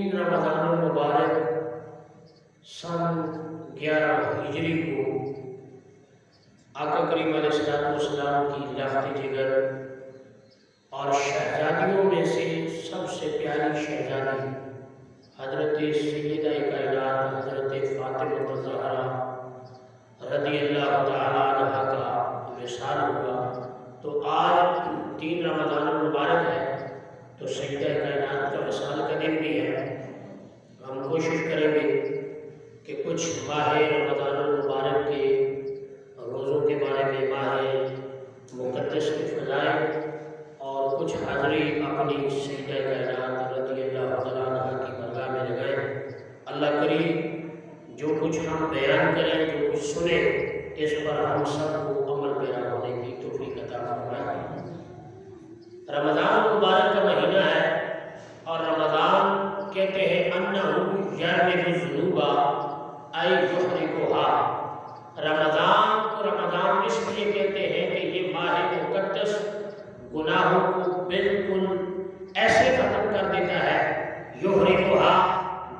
3 رمضان المبارک سن 11 ہجری کو آقا کریم علیہ السلام کی لافت جگر اور شہزادیوں میں سے سب سے پیاری شہزادی حضرت سیدہ کائنات حضرت فاطمہ الزہرا رضی اللہ تعالیٰ عنہا کا وصال ہوا۔ تو آج 3 رمضان المبارک ہے، تو سیدہ کائنات کا وصال کا دن بھی ہے۔ ہم کوشش کریں گے کہ کچھ ماہ رمضان المبارک کے روزوں کے بارے میں، ماہ مقدس کے فضائل اور کچھ حاضری اپنی سیدہ کائنات رضی اللہ تعالیٰ عنہا کی بارگاہ میں لگائیں۔ اللہ کریم جو کچھ ہم بیان کریں، جو کچھ سنیں، اس پر ہم سب کو عمل پیرا ہونے کی توفیق عطا فرمائے۔ رمضان المبارک کا مہینہ ہے، اور رمضان کہتے ہیں انہو یرمد الذنوب ای یحرقھا۔ رمضان کو رمضان اس لیے کہتے ہیں کہ یہ ماہ مقدس گناہوں کو بالکل ایسے ختم کر دیتا ہے، یحرقھا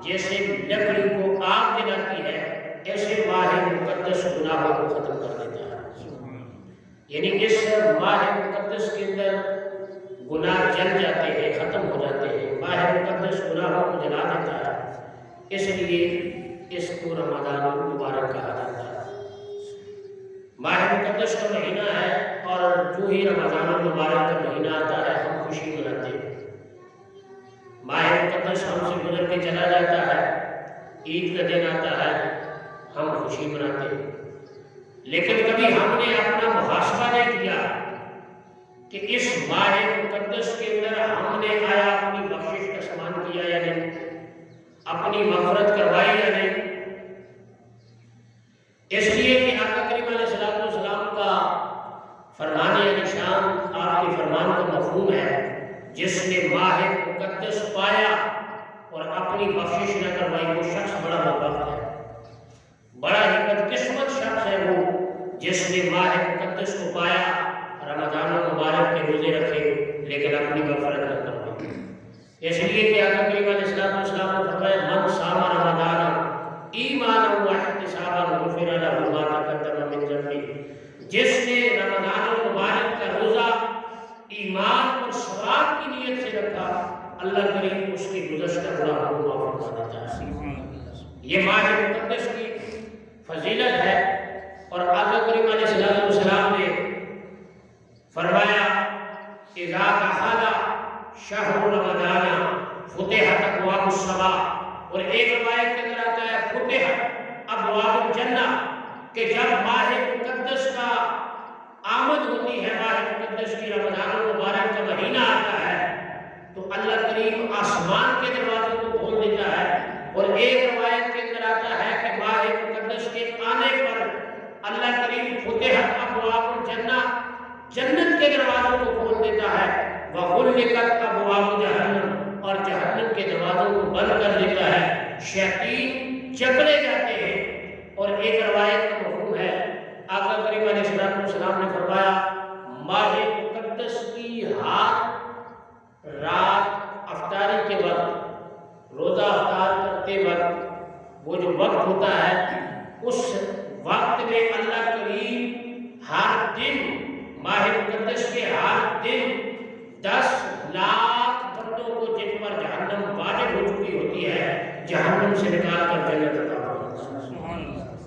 جیسے لکڑی کو آگ جلاتی ہے، ایسے ماہ مقدس گناہوں کو ختم کر دیتا ہے۔ یعنی اس ماہ مقدس کے اندر گناہ جل جاتے ہیں، ختم ہو جاتے ہیں، ماہ مقدس گناہوں کو جلا دیتا ہے، اس لیے اس کو رمضان المبارک کہا جاتا ہے۔ ماہ مقدس کا مہینہ ہے، اور جو ہی رمضان المبارک کا مہینہ آتا ہے ہم خوشی مناتے ہیں۔ ماہ مقدس ہم سے گزر کے چلا جاتا ہے، عید کا دن آتا ہے، ہم خوشی مناتے ہیں، لیکن کبھی ہم نے اپنا محاسبہ نہیں کیا کہ اس ماہ مقدس کے اندر ہم نے آیا اپنی بخشش کا سامان کیا یا نہیں، اپنی مغفرت کروائی یا نہیں۔ اس لیے کہ آقا کریم علیہ السلام کا فرمان نشان آپ کے فرمان کا مفہوم ہے، جس نے ماہ مقدس پایا اور اپنی بخشش نہ کروائی، وہ شخص بڑا بدبخت ہے، بڑا ہی بدقسمت شخص ہے وہ جس نے ماہ مقدس کو پایا، رمضان المبارک کے روزے رکھے لیکن اپنی مغفرت نہ کروائی۔ اس لیے کہ آقا کریم علیہ السلام نے فرمایا من صام رمضان ایمانا واحتسابا غفر لہ ما تقدم من ذنبہ۔ جس نے رمضان المبارک کا روزہ ایمان اور ثواب کی نیت سے رکھا، اللہ کریم اس کی گزشتہ گناہوں کو معاف فرما دیتا ہے۔ یہ ماہ مقدس کی فضیلت ہے، اور آقا کریم علیہ السلام نے فرمایا اذا دخل شہر رمضان فتحت ابواب السماء، اور ایک روایت کے اندر آتا ہے فتحت ابواب الجنہ، کہ جب ماہ مقدس کا آمد ہوتی ہے، ماہ مقدس کی رمضان المبارک کا مہینہ آتا ہے، تو اللہ کریم آسمان کے دروازوں کو کھول دیتا ہے، اور ایک روایت کے اندر آتا ہے کہ ماہ مقدس کے آنے پر اللہ کریم فتحت ابواب الجنہ، جنت کے دروازوں کو کھول دیتا ہے، وغلقت ابواب جہنم، اور جہنم کے دروازوں کو بند کر دیتا ہے، شیاطین چکرے جاتے ہیں۔ اور ایک روایت کا مفہوم ہے، آقا کریم علیہ السلام نے فرمایا ماہ مقدس کی ہر رات افطاری کے وقت، روزہ افطار کرتے وقت، وہ جو وقت ہوتا ہے، اس وقت میں اللہ کریم ہر دن، ماہ مقدس کے ہر دن 10 لاکھ بندوں کو جن پر جہنم واجب ہو چکی ہوتی ہے، جہنم سے نکال کر جنت عطا فرماتا ہے۔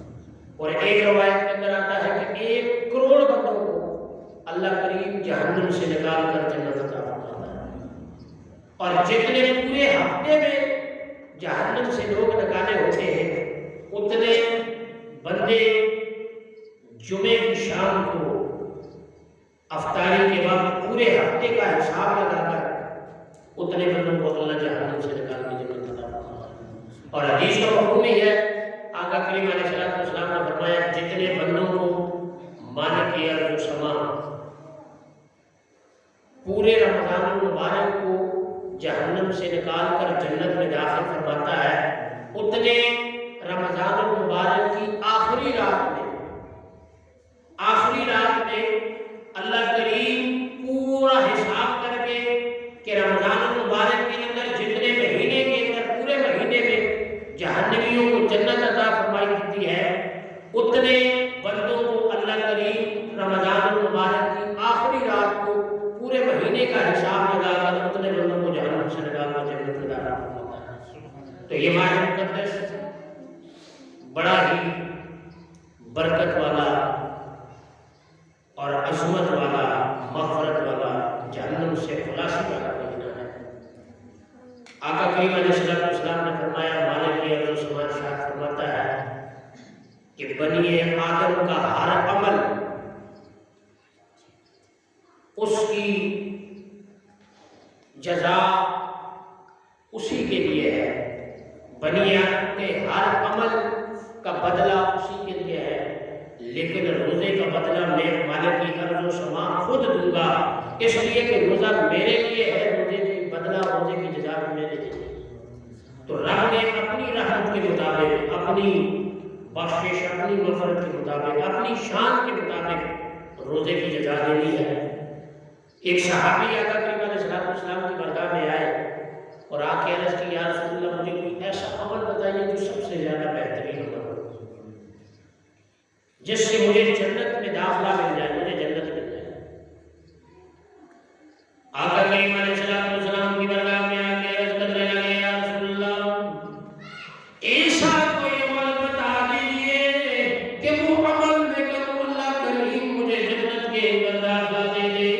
اور ایک روایت کے اندر آتا ہے کہ 1 کروڑ بندوں کو اللہ کریم جہنم سے نکال کر جنت عطا فرماتا ہے۔ اور جتنے پورے ہفتے میں جہنم سے لوگ نکالے ہوتے ہیں، اتنے بندے جمعے کی شام کو افطاری کے وقت پورے ہفتے کا حساب لگا کر اتنے بندوں کو اللہ جہنم سے نکال کے جنت عطا فرماتا ہے۔ اور حدیث کا مفہوم یہ ہے، آقا کریم علیہ السلام نے فرمایا جتنے بندوں کو من کے ارض و سما پورے رمضان المبارک کو جہنم سے نکال کر جنت میں داخل فرماتا ہے، اتنے رمضان المبارک کی آخری رات میں اللہ کریم پورا حساب کر کے کہ رمضان المبارک کے اندر جتنے مہینے کے اندر پورے تو یہ ماہ مقدس بڑا ہی برکت والا اور عظمت والا، مغفرت والا، جہنم سے خلاصی والا مہینہ ہے۔ آقا کریم علیہ السلام نے فرمایا، مالک عرض و سماء ارشاد فرماتا ہے کہ بنی آدم کا ہر عمل اس کی جزا اسی کے لیے ہے، بنی آدم کے ہر عمل کا بدلہ اسی کے لیے ہے، لیکن روزے کا بدلہ میں مالک کی عرض و سماء خود دوں گا، اس لیے کہ روزہ میرے لیے ہے، روزے کی بدلہ، روزے کی جزا میرے لیے۔ تو رب نے اپنی رحمت کے مطابق، اپنی بخشش، اپنی مغفرت کے مطابق، اپنی شان کے مطابق روزے کی جزا دینی ہے۔ ایک صحابی آقا کریم علیہ السلام کی بارگاہ میں آئے اور آ کے عرض کی، یا رسول اللہ مجھے کوئی ایسا عمل بتائیے جو سب سے زیادہ بہترین ہو، جس سے مجھے جنت میں داخلہ مل جائے، مجھے جنت مل جائے۔ آقا کریم علیہ السلام کی بارگاہ میں آ کے عرض کرنے لگے، یا رسول اللہ ایسا کوئی عمل بتا دیجئے کہ وہ عمل میں کروں اللہ کریم مجھے جنت کے اندر داخلہ دے دے،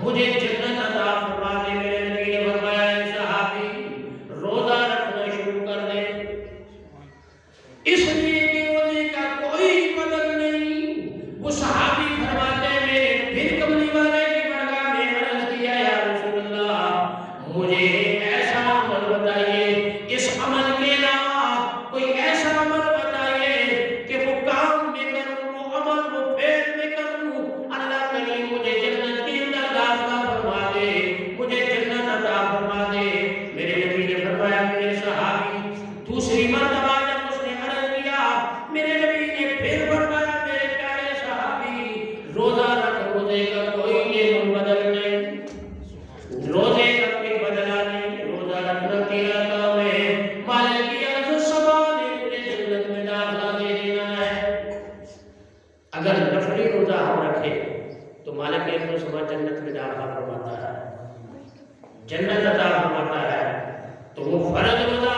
مجھے جنت عطا فرما دے۔ میرے نبی نے فرمایا، اے صحابی روزہ رکھنا شروع کر دے، اس لیے کہ روزے کا کوئی بدل نہیں۔ وہ صحابی فرماتے ہیں، میں نے پھر کملی والے کی بارگاہ میں عرض کیا، یا رسول اللہ مجھے ایسا عمل بتائیے، اس عمل کے علاوہ کوئی ایسا عمل بتائیے کہ وہ کام میں کروں، وہ عمل وہ فعل میں کروں، اللہ کریم مجھے جنت کے اندر داخلہ فرما دے، مجھے جنت عطا فرما دے۔ میرے نبی نے فرمایا، میرے صحابی دوسری مرتبہ جب اس نے عرض کیا، میرے نبی نے پھر فرمایا، میرے پیارے صحابی روزہ رکھ، روزے کا کوئی نعمت بدل نہیں، روزے کا کوئی بدلہ نہیں، روزہ رکھنا تیرا کام ہے، مالک کی عرض و سماء نے مجھے جنت میں داخلہ دے دینا ہے۔ اگر نفلی روزہ ہم رکھے تو مالک کی عرض و سماء جنت میں داخلہ فرماتا ہے، جنت عطا فرماتا ہے۔ تو وہ فرض روزہ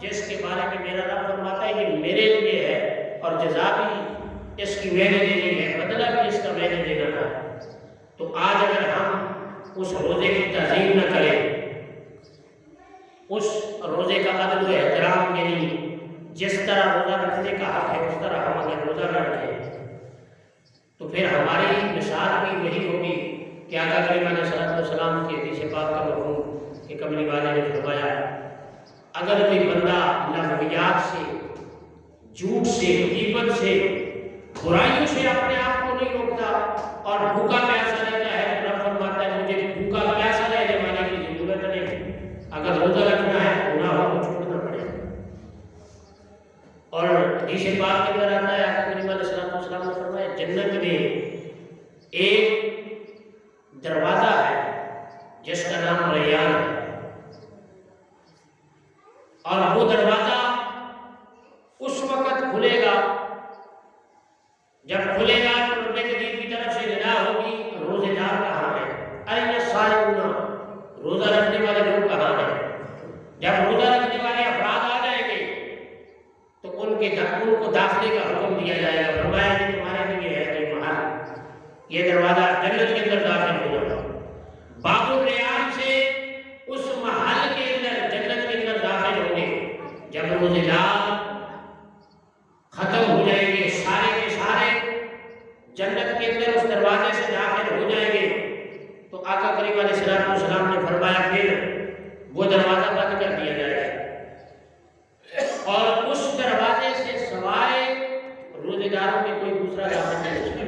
جس کے بارے میں میرا رب فرماتا ہے یہ میرے لیے ہے اور جزا بھی اس کی میں نے دینی ہے، بدلہ بھی اس کا میں نے دینا ہے۔ تو آج اگر ہم اس روزے کی تعظیم نہ کریں، اس روزے کا ادب و احترام یعنی جس طرح روزہ رکھنے کا حق ہے اس طرح ہم اگر روزہ نہ رکھیں تو پھر ہماری مثال بھی وہی ہوگی کہ آقا کریم علیہ السلام کی حدیث پاک کا مفہوم کہ کملی والے نے فرمایا، اگر کوئی بندہ لغویات سے، جھوٹ سے، غیبت سے، برائیوں سے اپنے آپ کو نہیں روکتا اور بھوکا پیاسا رہتا ہے، تو رب فرماتا ہے مجھے بھوکا پیاسا رہنے والے کی ضرورت نہیں، اگر روزہ رکھنا ہے گناہوں کو چھوڑنا پڑے گا۔ اور حدیث پاک کے اندر آتا ہے، آقا کریم علیہ السلام نے فرمایا، جنت میں ایک دروازہ ہے جس کا نام ریان ہے، اور وہ دروازہ اس وقت کھلے گا جب کھلے گا تو رب کریم کی طرف سے ندا ہوگی، روزے دار کہاں ہے، این الصائمون، روزہ رکھنے والے لوگ کہاں ہیں۔ جب روزہ رکھنے والے افراد آ جائیں گے تو ان کو داخلے کا حکم دیا جائے گا، فرمایا کہ تمہارے لیے ہے یہ محل، یہ دروازہ جنت کے اندر داخل ہو جاؤ۔ باب الریان سے اس محل کے اندر جنت کے اندر داخل ہوں گے۔ جب روزے دار ختم ہو جائیں گے، سارے کے سارے جنت کے اندر اس دروازے سے داخل ہو جائیں گے تو آقا کریم علیہ السلام نے فرمایا پھر وہ دروازہ بند کر دیا جائے گا اور اس دروازے سے سوائے روزے داروں کے کوئی دوسرا داخل نہیں ہو سکے۔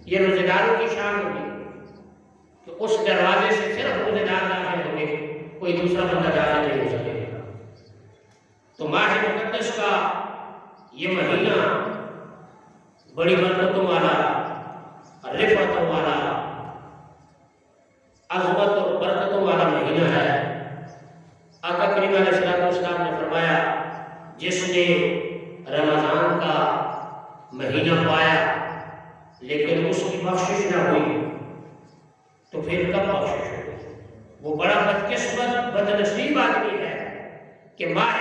یہ روزے داروں کی شان ہوگی کہ اس دروازے سے صرف روزے دار داخل ہوں گے، کوئی دوسرا بندہ داخل نہیں ہو سکے گا۔ تو ماہ مقدس کا یہ مہینہ بڑی برکتوں والا، رفعتوں والا، عظمت اور برکتوں والا مہینہ ہے۔ آقا کریم علیہ السلام نے فرمایا، جس نے رمضان کا مہینہ پایا لیکن اس کی بخشش نہ ہوئی تو پھر کب بخشش ہوگی؟ وہ بڑا بدقسمت، بدنصیب آدمی ہے کہ ماہ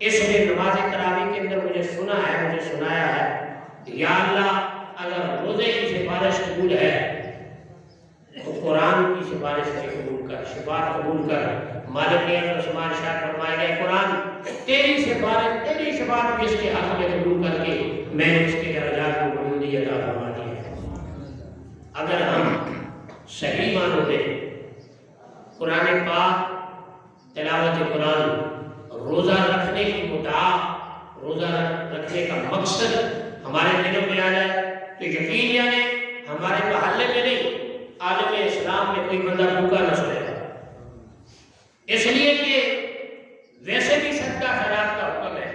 اس نے نماز تراویح کے اندر مجھے سنایا ہے یا اللہ اگر روزے کی سفارش قبول ہے تو قرآن کی سفارش سے قبول کر، شفاعت قبول کر۔ مالک عثمان شاہ فرمایا گیا قرآن تیری سفارش، تیری شفاعت جس کے حق میں قبول کر کے میں نے اس کے درجات کو بلندی عطا فرما دی ہے۔ اگر ہم صحیح معنوں میں قرآن پاک، تلاوت قرآن، روزہ رکھنے کی مدعا، روزہ رکھنے کا مقصد ہمارے دلوں میں آ جائے تو یقین یعنی ہمارے محلے میں نہیں، عالم اسلام میں کوئی بندہ بھوکا نہ سوئے گا۔ اس لیے کہ ویسے بھی صدقہ خیرات کا حکم ہے،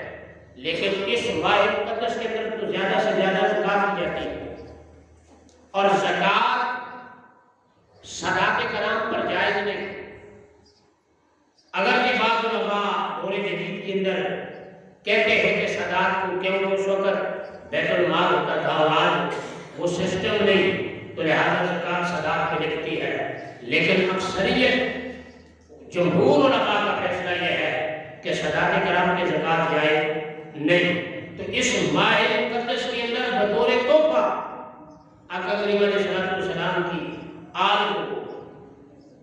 لیکن اس ماہ مقدس کے اندر تو زیادہ سے زیادہ زکوٰۃ دی جاتی ہے، اور زکوٰۃ صدقہ کرام پر جائز نہیں۔ اگر یہ بعض علماء دور جدید کے اندر کہتے ہیں کہ صدقہ کو کیوں اس وقت بیت المال ہوتا تھا اور آج وہ سسٹم نہیں تو لہذا زکوٰۃ صدقہ پہ لکھتی ہے، لیکن اکثریت جمہور علماء کا فیصلہ یہ ہے کہ صدقہ کرام کے زکوٰۃ جائز نہیں۔ تو اس ماہ مقدس کے اندر بطور تحفہ آقا کریم علیہ السلام کی آل کو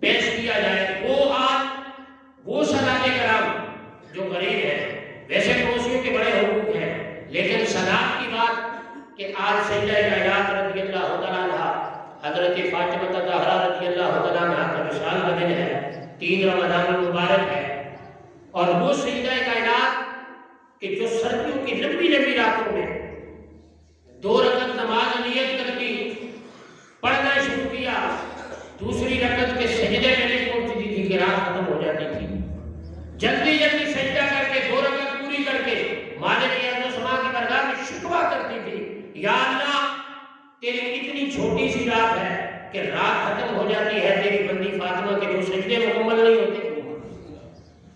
پیش کیا جائے، وہ آل، وہ صدقہ کرام جو غریب ہے، ویسے پڑوسیوں کے بڑے حقوق ہیں، لیکن صدقہ کی بات کہ آج سیدہ کائنات رضی اللہ تعالیٰ عنہ حضرت فاطمہ الزہرا رضی اللہ تعالیٰ عنہ کا وصال کا دن ہے، 3 رمضان المبارک ہے، اور وہ سیدہ کائنات کہ جو سردیوں کی لمبی لمبی راتوں میں 2 رکعت نماز نیت کر کے پڑھنا شروع کیا، دوسری رکعت کے سجدے میں نہیں پہنچتی تھی کہ رات ختم ہو جاتی تھی، جلدی جلدی سجدہ کر کے 2 رکعت پوری کر کے مالک عثمان کی بارگاہ میں شکوہ کرتی تھی، یا اللہ تیری اتنی چھوٹی سی رات ہے کہ رات ختم ہو جاتی ہے، تیری بندی فاطمہ کے جو سجدے مکمل نہیں ہوتے،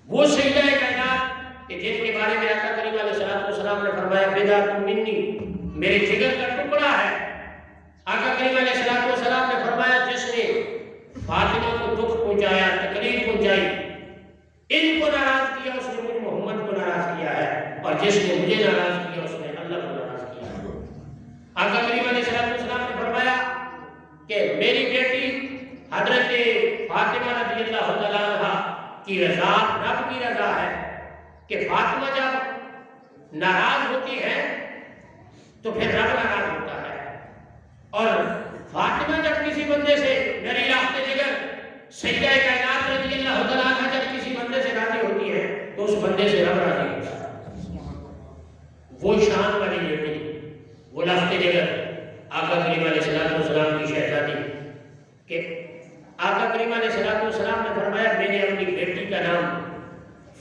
وہ سجدہ کائنات کہ جن کے بارے میں آقا کریم علیہ السلام نے فرمایا بضعۃ منی، میرے جگر کا ٹکڑا ہے۔ آقا کریم علیہ السلام نے فرمایا جس نے فاطمہ کو دکھ پہنچایا، تکلیف پہنچائی، ان کو ناراض کیا اس نے مجھ محمد کو ناراض کیا ہے، اور جس نے مجھے ناراض کیا اس نے اللہ کو ناراض کیا ہے۔ آقا کریم علیہ السلام نے فرمایا کہ میری بیٹی حضرت فاطمہ رضی اللہ تعالیٰ عنہ کی رضا رب کی رضا ہے کہ فاطمہ جب ناراض ہوتی ہے تو پھر رب ناراض ہوتا ہے، اور فاطمہ جب کسی بندے سے میری راستے جگر سیدہ کائنات رضی اللہ تعالیٰ عنہ جب کسی بندے سے راضی ہوتی ہے تو اس بندے سے رب راضی ہوتا ہے۔ وہ شان والی بیٹی، وہ لفظ جگر آقا کریم علیہ السلام کی شہزادی کہ آقا کریم علیہ السلام نے فرمایا میں نے اپنی بیٹی کا نام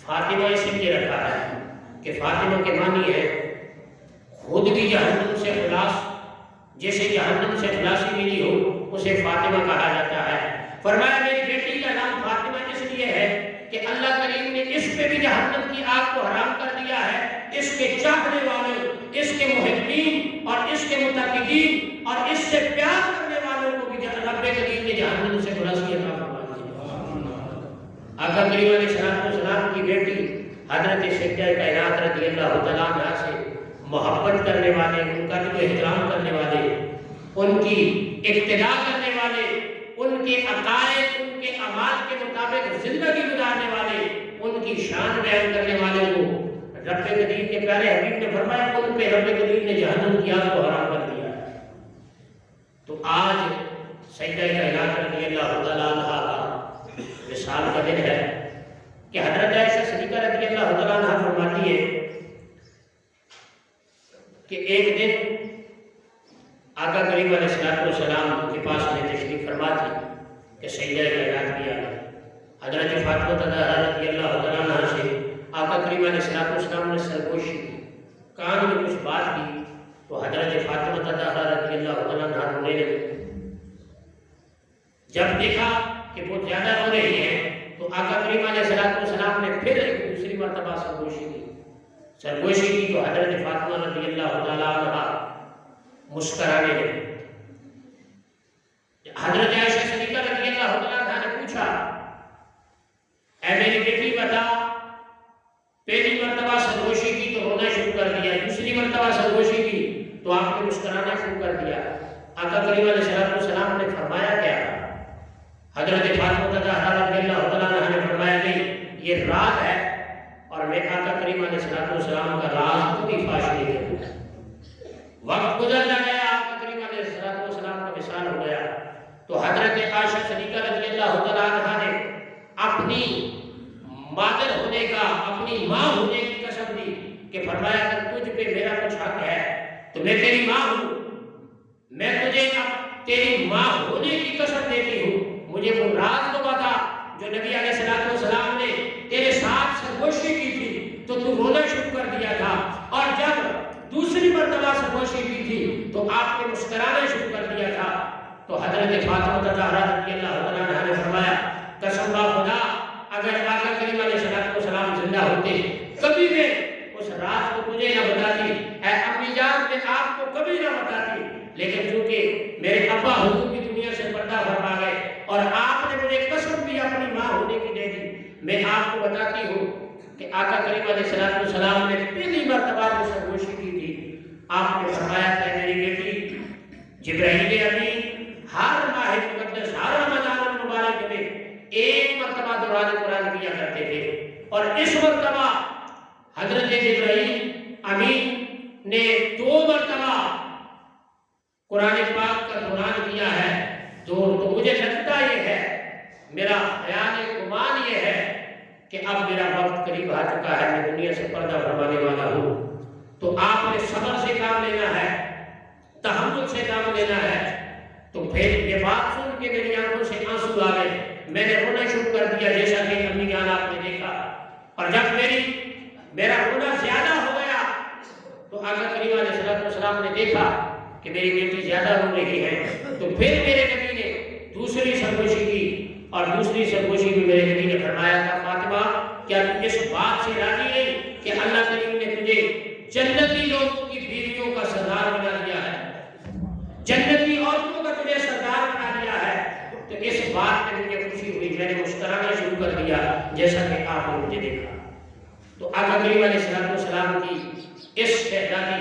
فاطمہ اس لیے رکھا ہے کہ فاطمہ کے معنی ہے خود بھی جہنم سے خلاص، جیسے جہنم سے خلاصی ملی ہو اسے فاطمہ کہا جاتا ہے۔ فرمایا میری بیٹی کا نام فاطمہ اس لیے ہے کہ اللہ کریم نے اس پہ بھی جہنم کی آگ کو حرام کر دیا ہے، اس کے چاہنے والوں، اس کے محبین اور اس کے متقین اور اس سے پیار کرنے والوں کو بھی رب کریم نے جہنم سے خلاصی عطا فرما دی۔ آقا کریم علیہ السلام کی بیٹی حضرت سیدہ کائنات رضی اللہ تعالیٰ عنہ سے محبت کرنے والے، ان کا جو احترام کرنے والے، ان کی اقتداء کرنے والے، ان کے عقائد، ان کے اعمال کے مطابق زندگی گزارنے والے، ان کی شان بیان کرنے والے کو رب کریم کے پیارے حبیب نے فرمایا ان پہ رب کریم نے جہنم کی آگ کو حرام کر دیا۔ تو آج سیدہ کائنات رضی اللہ تعالیٰ عنہ کا وصال کا دن ہے کہ حضرت عائشہ صدیقہ رضی اللہ تعالیٰ عنہ فرماتی ہے کہ ایک دن آقا کریم علیہ السلام کے پاس میں تشریف فرما تھی کہ سیدہ کائنات بھی آ گئی۔ حضرت فاطمہ الزہرا رضی اللہ تعالیٰ عنہ سے آقا کریم علیہ السلام نے سرگوشی کی، کان میں کچھ بات کی تو حضرت فاطمہ الزہرا رضی اللہ تعالیٰ عنہ رونے لگی۔ جب دیکھا کہ وہ زیادہ رو رہی ہیں تو آقا کریم علیہ السلام نے پھر ایک دوسری مرتبہ سرگوشی کی تو حضرت فاطمہ رضی اللہ تعالیٰ عنہ مسکرانے لگی۔ حضرت عائشہ صدیقہ رضی اللہ تعالیٰ عنہ نے پوچھا اے میری بیٹی بتا، پہلی مرتبہ تو آپ نے مسکرانا شروع کر دیا۔ آقا کریم علیہ السلام نے فرمایا کیا؟ حضرت فاطمہ زہرا رضی اللہ تعالیٰ عنہ نے فرمایا نہیں، یہ راز ہے اور میں آقا کریم علیہ السلام کا راز کبھی فاش نہیں کروں گا۔ وقت گزرتا گیا، آقا کریم علیہ السلام کا وصال ہو گیا تو حضرت عائشہ صدیقہ رضی اللہ تعالیٰ عنہ نے اپنی مادر ہونے کا، اپنی ماں ہونے کی قسم دی کہ فرمایا کہ تجھ پہ میرا کچھ حق ہے تو میں تیری ماں ہوں، میں تجھے اب تیری ماں ہونے کی قسم دیتی ہوں، مجھے وہ راز تو بتا جو نبی علیہ السلام نے تیرے ساتھ سرگوشی کی تھی تو تو رونا شروع کر دیا تھا، اور جب دوسری مرتبہ سرگوشی کی تھی تو آپ نے مسکرانا شروع کر دیا تھا۔ تو حضرت فاطمہ زہرا رضی اللہ تعالیٰ عنہ نے فرمایا قسم خدا اگر آقا کریم علیہ السلام زندہ ہوتے کبھی میں اس راز کو تجھے نہ بتاتی، اے امی جان میں آپ کو کبھی نہ بتاتی، لیکن چونکہ میرے ابا حضور کی دنیا سے پردہ فرما گئے اور آپ نے مجھے قسم بھی اپنی ماں ہونے کی دے دی، میں آپ کو بتاتی ہوں کہ آقا کریم علیہ السلام نے پہلی مرتبہ جو سرگوشی کی تھی آپ نے فرمایا کہ میری بیٹی جبرائیل امین ہر ماہ مقدس ہر رمضان المبارک میں ایک مرتبہ دوران قرآن کیا کرتے تھے، اور اس مرتبہ حضرت جبرائیل امین نے 2 مرتبہ قرآن پاک کا دوران کیا ہے۔ تو مجھے لگتا یہ ہے، میرا خیال گمان یہ ہے کہ اب میرا وقت قریب آ چکا ہے، میں دنیا سے پردہ فرمانے والا ہوں، تو آپ نے صبر سے کام لینا ہے، تحمل سے کام لینا ہے۔ تو پھر یہ بات سن کے میری آنکھوں سے آنسو آ گئے، میں نے رونا شروع کر دیا جیسا کہ امی جان آپ نے دیکھا، اور جب میرا رونا زیادہ ہو گیا تو آقا کریم علیہ السلام نے دیکھا کہ میری بیٹی زیادہ رو رہی ہے، تو پھر میرے نبی نے دوسری سرگوشی کی، اور دوسری سرگوشی میں میرے نبی نے فرمایا تھا فاطمہ کیا تم اس بات سے راضی نہیں کہ اللہ کریم نے تجھے جنتی لوگوں کی بیویوں کا سردار بنا دیا ہے، جنتی عورتوں کا تجھے سردار بنا دیا ہے؟ تو اس بات میں مجھے خوشی ہوئی، میں نے مسکرانا شروع کر دیا جیسا کہ آپ نے مجھے دیکھا۔ تو آقا کریم علیہ السلام کی اس شہزادی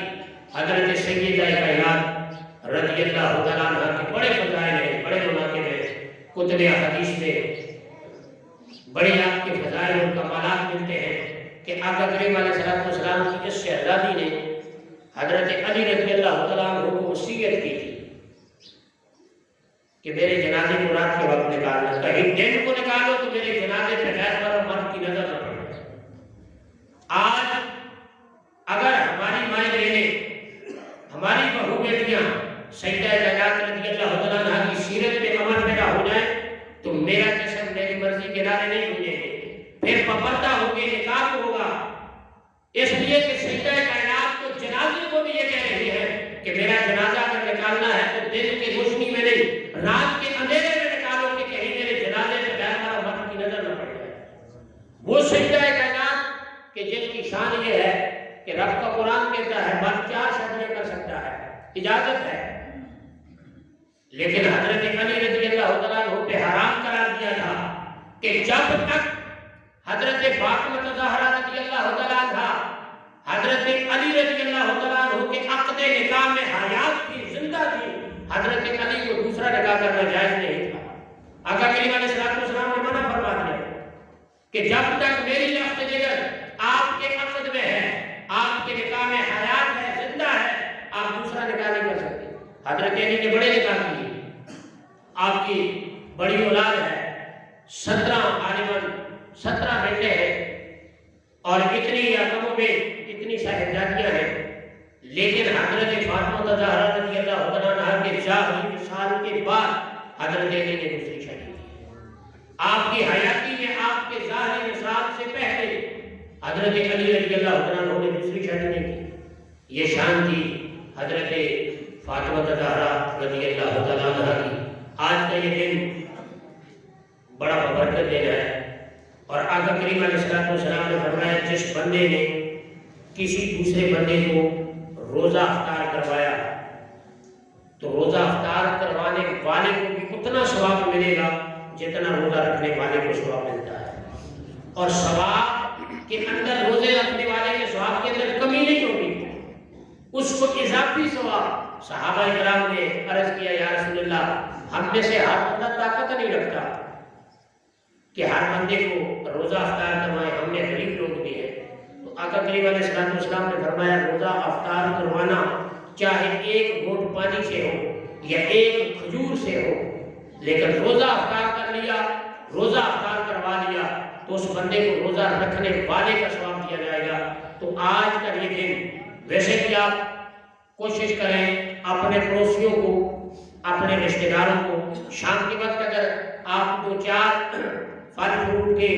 حضرت سیدہ کائنات رضی اللہ تعالیٰ عنہ کے بڑے فضائل ہیں، بڑے مناقب ہیں، کتب حدیث میں بڑی آپ کے فضائل اور کمالات ملتے ہیں کہ آقا کریم علیہ السلام کی اس شہزادی نے حضرت علی رضی اللہ تعالیٰ عنہ کو وصیت کی تھی کہ میرے جنازے کو رات کے وقت نکالنا، کہیں دن کو نکالو تو میرے جنازے پہ غیر اور مرد کی نظر نہ پڑے۔ آج اگر ہماری مائیں بہنیں، ہماری بہو بیٹیاں سیدہ کائنات رضی اللہ تعالیٰ عنہ کی سیرت میں عمل پیدا ہو جائے تو میرا جسم میری مرضی کے نعرے نہیں ہو جائیں گے، پھر پپردہ ہو کے نکاح ہوگا، اس لیے کہ سیدہ کائنات تو جنازے کو بھی یہ کہہ رہی ہے کہ میرا جنازہ اگر نکالنا ہے تو دن کی روشنی میں نہیں، رات کے اندھیرے میں نکالو کہ کہیں میرے جنازے پہ غیر محرم مرد کی نظر نہ پڑ جائے۔ وہ سیدہ کائنات کہ جن کی شان یہ ہے کہ رب کا قرآن کہتا ہے مرد 4 شادیاں کر سکتا ہے، اجازت ہے، لیکن حضرت علی رضی اللہ تعالیٰ عنہ پہ حرام قرار دیا تھا کہ جب تک حضرت فاطمہ زہرا رضی اللہ تعالیٰ عنہ حضرت علی رضی اللہ تعالیٰ عنہ کے عقد نکاح میں حیات تھی، زندہ تھی، حضرت علی کو دوسرا نکاح کرنا جائز نہیں تھا۔ آقا کریم علیہ السلام نے منع فرما دیا کہ جب تک میری لفظ جگر آپ کے عقد میں ہے، آپ کے نکاح میں حیات ہے، زندہ ہے، آپ دوسرا نکاح نہیں کر سکتے۔ حضرت علی نے بڑے نکاح کیے، آپ کی بڑی اولاد ہے، 17 عالمن 17 بیٹے ہیں، اور اتنی یقموں میں اتنی صاحبزادیاں ہیں، لیکن حضرت فاطمہ زہرا رضی اللہ عنہ کے ظاہری وصال کے بعد حضرت علی نے دوسری شادی کی۔ آپ کی حیاتی میں آپ کے ظاہری وصال سے پہلے حضرت علی رضی اللہ عنہ نے دوسری شادی نہیں کی۔ یہ شان تھی حضرت فاطمہ زہرا رضی اللہ تعالیٰ عنہ کی۔ آج کا یہ دن بڑا برکت دینا ہے، اور آقا کریم علیہ السلام نے فرمایا جس بندے نے کسی دوسرے بندے کو روزہ افطار کروایا تو روزہ افطار کروانے والے کو بھی اتنا ثواب ملے گا جتنا روزہ رکھنے والے کو ثواب ملتا ہے، اور ثواب کے اندر روزے رکھنے والے کے ثواب کے اندر کمی نہیں ہوگی، اس کو اضافی ثواب۔ صحابہ کرام نے عرض کیا یا رسول اللہ ہم میں سے ہر بندہ طاقت نہیں رکھتا کہ ہر بندے کو روزہ افطار کروائے، ہم نے غریب لوگ بھی ہیں۔ تو آقا کریم علیہ السلام نے فرمایا روزہ افطار کروانا چاہے ایک گھونٹ پانی سے ہو یا ایک کھجور سے ہو، لیکن روزہ افطار کر لیا، روزہ افطار کروا لیا تو اس بندے کو روزہ رکھنے والے کا ثواب دیا جائے گا۔ تو آج کا یہ دن ویسے کہ آپ کوشش کریں اپنے پڑوسیوں کو، اپنے رشتہ داروں کو شام کے وقت اگر آپ 2-4 پھل فروٹ کے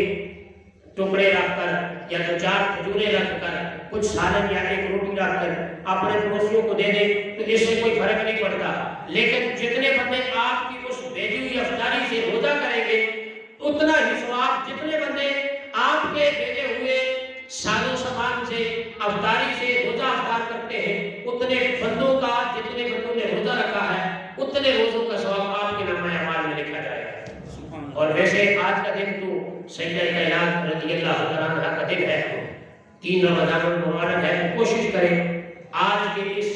ٹکڑے رکھ کر یا 2-4 کھجوریں رکھ کر کچھ سالن یا ایک روٹی رکھ کر اپنے پڑوسیوں کو دے دیں تو اس سے کوئی فرق نہیں پڑتا، لیکن جتنے بندے آپ کی اس بھیجی ہوئی افطاری سے روزہ کریں گے اتنا ہی ثواب جتنے بندے آپ کے بھیجے ہوئے ساز و سامان سے افطاری سے روزہ افطار کرتے ہیں اتنے بندوں کا، جتنے بندوں نے روزہ رکھا ہے اتنے روزوں کا ثواب آپ کے نامہ اعمال میں لکھا جائے گا۔ اور ویسے آج کا دن تو سیدہ کائنات رضی اللہ تعالیٰ عنہ کا دن ہے، 3 رمضان المبارک ہے، کوشش کریں آج کے اس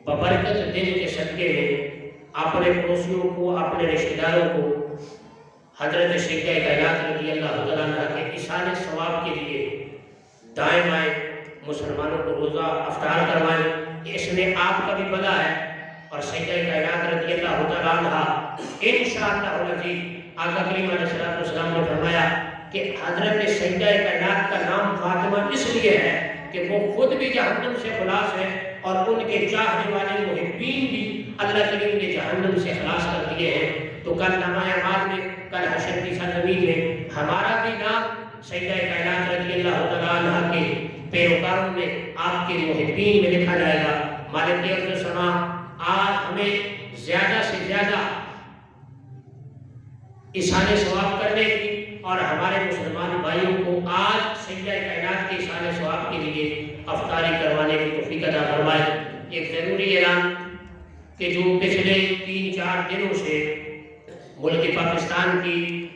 ببرکت دن کے صدقے میں اپنے پڑوسیوں کو، اپنے رشتہ داروں کو حضرت سیدہ کائنات رضی اللہ تعالیٰ عنہ کے ایصال ثواب کے لیے دائیں بائیں مسلمانوں کو روزہ افطار کروائیں، اس میں آپ کا بھی بھلا ہے اور سیدہ کائنات رضی اللہ تعالیٰ عنہ انشاءاللہ العزیز آقا کریم علیہ السلام نے فرمایا کہ حضرت سیدہ کائنات کا نام فاطمہ اس لیے ہے کہ وہ خود بھی جہنم سے خلاص ہے اور ان کے چاہنے والے محبین بھی اللہ کریم نے جہنم سے خلاص کر دیے ہیں۔ تو کل نامہ اعمال میں، کل حشر کی سرزمین میں ہمارا بھی نام سیدہ کائنات رضی اللہ تعالیٰ عنہ کے پیروکاروں میں، آپ کے محبین میں لکھا جائے گا۔ مالک ارض و سما آج ہمیں زیادہ سے زیادہ ایصال ثواب کرنے کی اور ہمارے مسلمان بھائیوں کو آج سیدہ کائنات کے ایصال ثواب کے لیے افطاری کروانے کی توفیق عطا فرمائے۔ ایک ضروری اعلان کہ جو پچھلے 3-4 دنوں سے ملک پاکستان کی